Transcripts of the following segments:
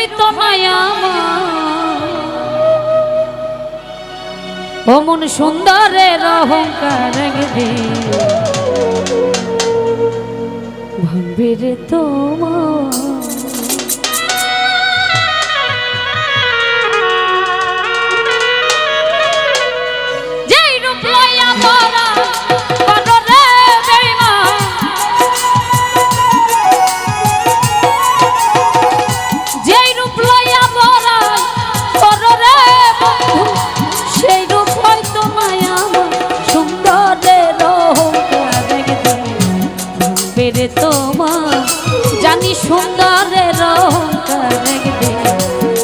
হয়তো মায়া ও মন সুন্দরের অহংকার ভাঙবে রে তোমার যেই রূপ লইয়া মরা বড়রে বেঈমান যেই রূপ লইয়া মরা বড়রে বন্ধু সেই রূপ হয়তো মায়া সুন্দরের অহংকার ভাঙবে রে তোমার জানি সুন্দরের অহংকার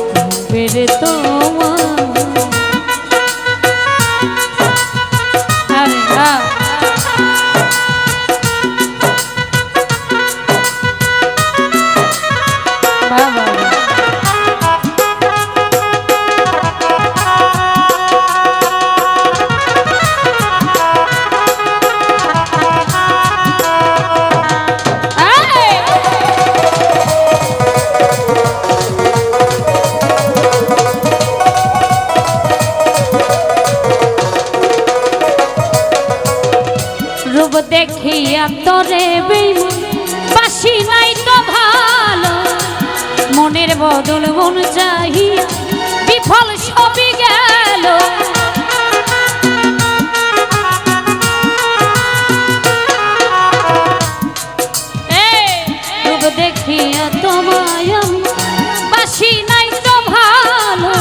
ভাঙবে রে তোমার রূপ দেখিয়া তোরে বেঈমান বাসি নাই তো ভালো মনের বদল মন চাহিয়া বিফল সবই গেল রূপ দেখিয়া তোমায় বাসি নাই তো ভালো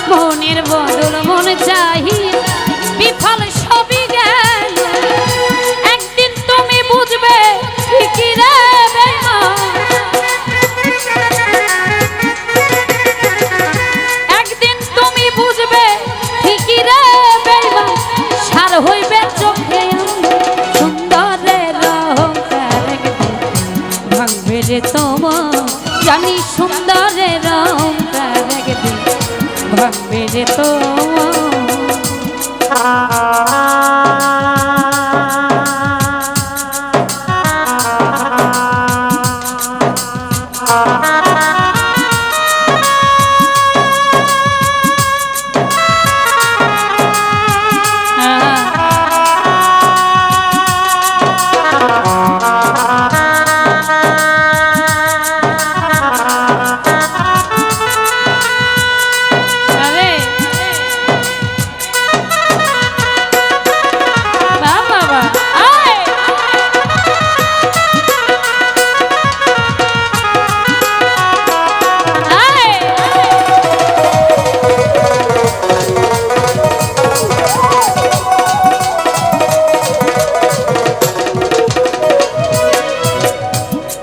মনের বদল মন চাহিয়া বিফল সবই গেল একদিন তুমি বুঝবে ঠিকই রে বেঈমান একদিন তুমি বুঝবে ঠিকই রে বেঈমান সার হইবে চোখে সুন্দরের অহংকার ভাঙবে রে তোমার জানি সুন্দরের অহংকার ভাঙবে রে তোমার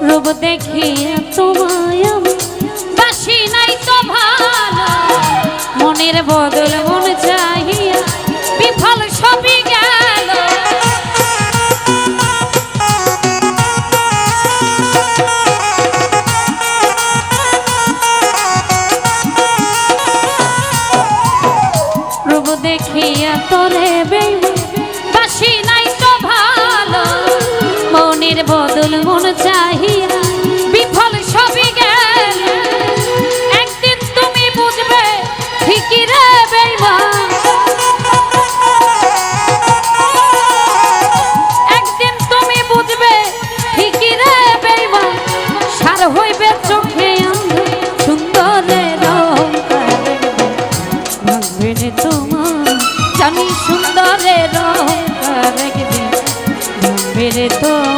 রূপ দেখিয়া তোমায় বাসি নাই তো ভালো মনের বদল মন চাহিয়া বিফল সবই গেল রূপ দেখিয়া তোরে বেঈমান বাসি নাই তো ভালো মনের বদল মন চাহিয়া বিফল সবই গেল একদিন তুমি বুঝবে ঠিকই রে বেঈমান একদিন তুমি বুঝবে ঠিকই রে বেঈমান সার হইবে চোখে অন্ধ সুন্দরের অহংকার ভাঙবে রে তোমার জানি সুন্দরের অহংকার ভাঙবে রে তোমার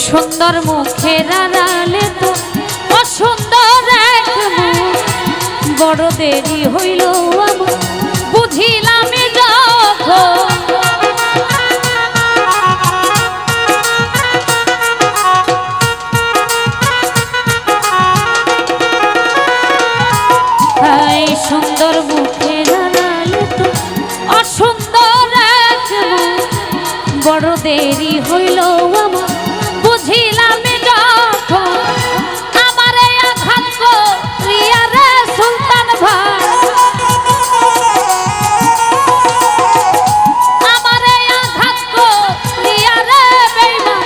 সুন্দর মুখের আড়ালে তো অসুন্দর এক মুখ বড় দেরি হইল আমার বুঝিলাম যখন এই সুন্দর মুখের আড়ালে তো অসুন্দর এক মুখ। বড় দেরি হইল আমার বুঝিলাম যখন আমারে আঘাত করিয়া রে সুলতান ভাই আমারে আঘাত করিয়া রে বেঈমান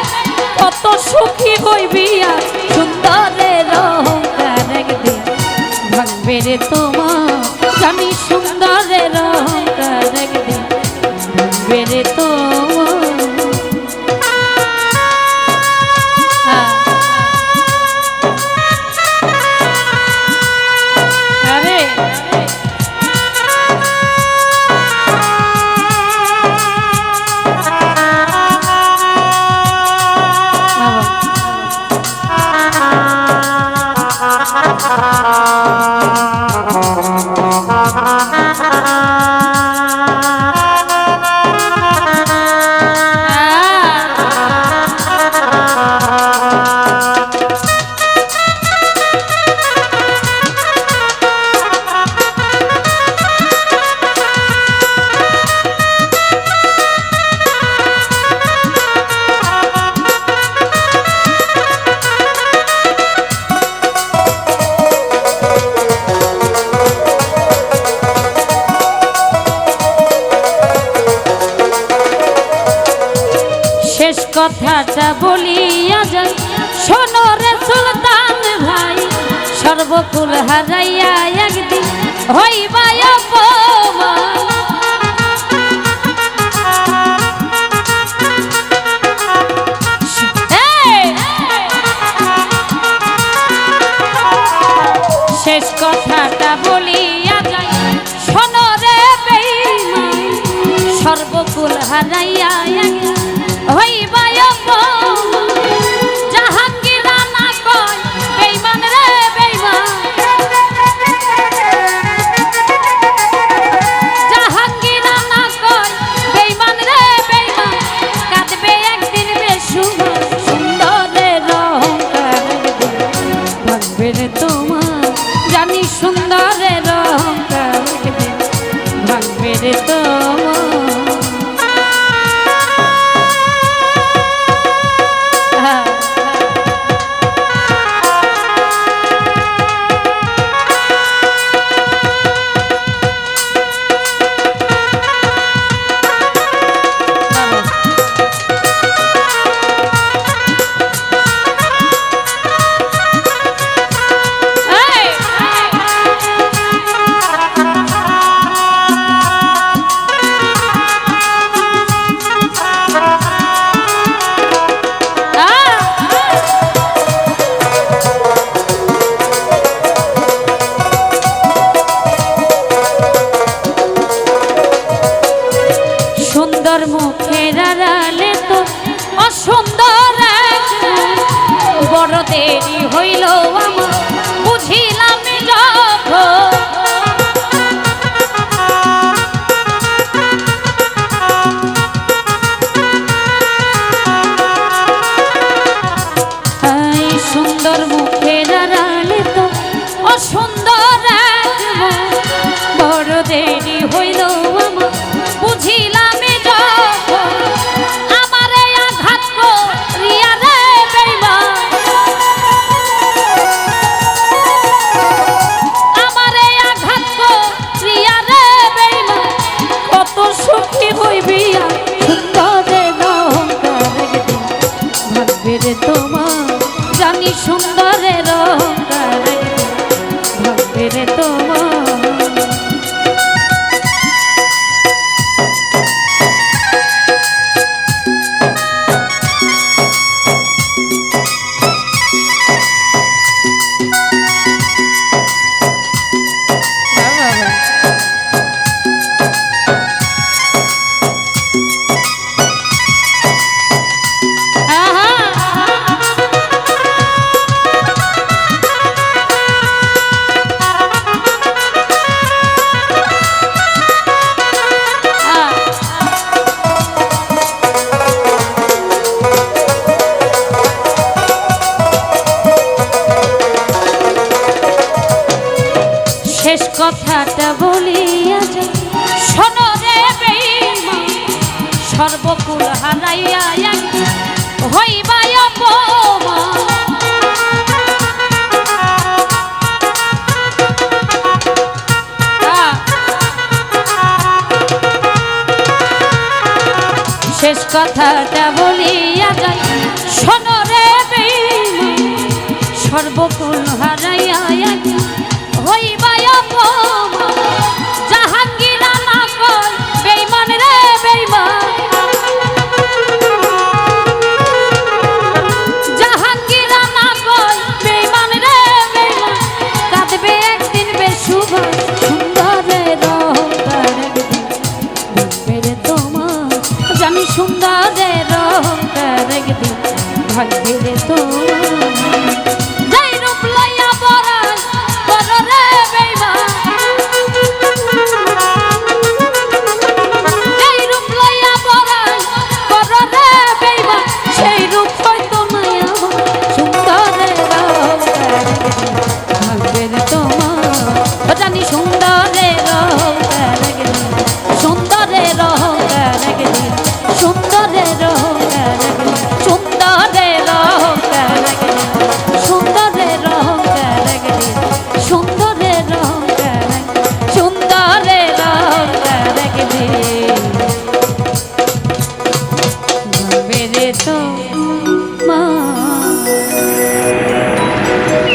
কত সুখী হইবি আর সুন্দরের অহংকার একদিন ভাঙবে রে তোমার জানি সুন্দরের অহংকার একদিন ভাঙবে রে তোমার। কথাটা বলিয়া যাই শোনো রে সুলতান ভাই সর্বকুল হারাইয়া একদিন হইবা অপমান। শেষ কথাটা বলিয়া যাই শোনো রে বেঈমান সর্বকুল হারাইয়া একদিন হইবা অপমান। জাহাঙ্গীর রানা কয় বেঈমান রে বেঈমান জাহাঙ্গীর রানা কয় বেঈমান রে বেঈমান কাঁদবে একদিন বেসুমার সুন্দরের অহংকার ভাঙবে রে তোমার জানি সুন্দরের অহংকার ভাঙবে রে তোমার। সুন্দর মুখের আড়ালে তো অসুন্দর এক মুখ। বড় দেরি হইল আমার বুঝিলাম যখন এই সুন্দর মুখের আড়ালে তো অসুন্দর এক মুখ। বড় দেরি হইল আমার বুঝিলাম আমারে আঘাত করিয়া রে বেঈমান আমারে আঘাত করিয়া রে বেঈমান কত সুখী হইবি আর সুন্দরের অহংকার একদিন ভাঙবে রে তোমার জানি সুন্দরের অহংকার একদিন ভাঙবে রে তোমার। কথাটা বলিয়া যাই শোনো রে বেঈমান সর্বকুল হারাইয়া হইবা অপমান শেষ কথাটা বলিয়া যাই শোনো রে বেঈমান সর্বকুল হারাইয়া হইবা অপমান জাহাঙ্গীর না কই বেঈমান রে বেঈমান জাহাঙ্গীর না কই বেঈমান রে বেঈমান কাঁদবে একদিন বেশুভ সুন্দরের অহংকার একদিন তোমার জানি সুন্দরের অহংকার একদিন ভাঙবে রে তোমার যাই রূপ লইয়া বরাই বড় রে বেঈমান যাই রূপ লইয়া বরাই বড় রে বেঈমান সেই রূপ হয়তো নাই আমার সুন্দরের অহংকার ভাঙবে রে তোমার জানি সুন্দরের অহংকার একদিন সুন্দরের অহংকার একদিন সুন্দরের অহংকার একদিন সুন্দরের অহংকার একদিন সুন্দরের অহংকার একদিন সুন্দরের অহংকার সুন্দরের অহংকার একদিন ভাঙবে রে তো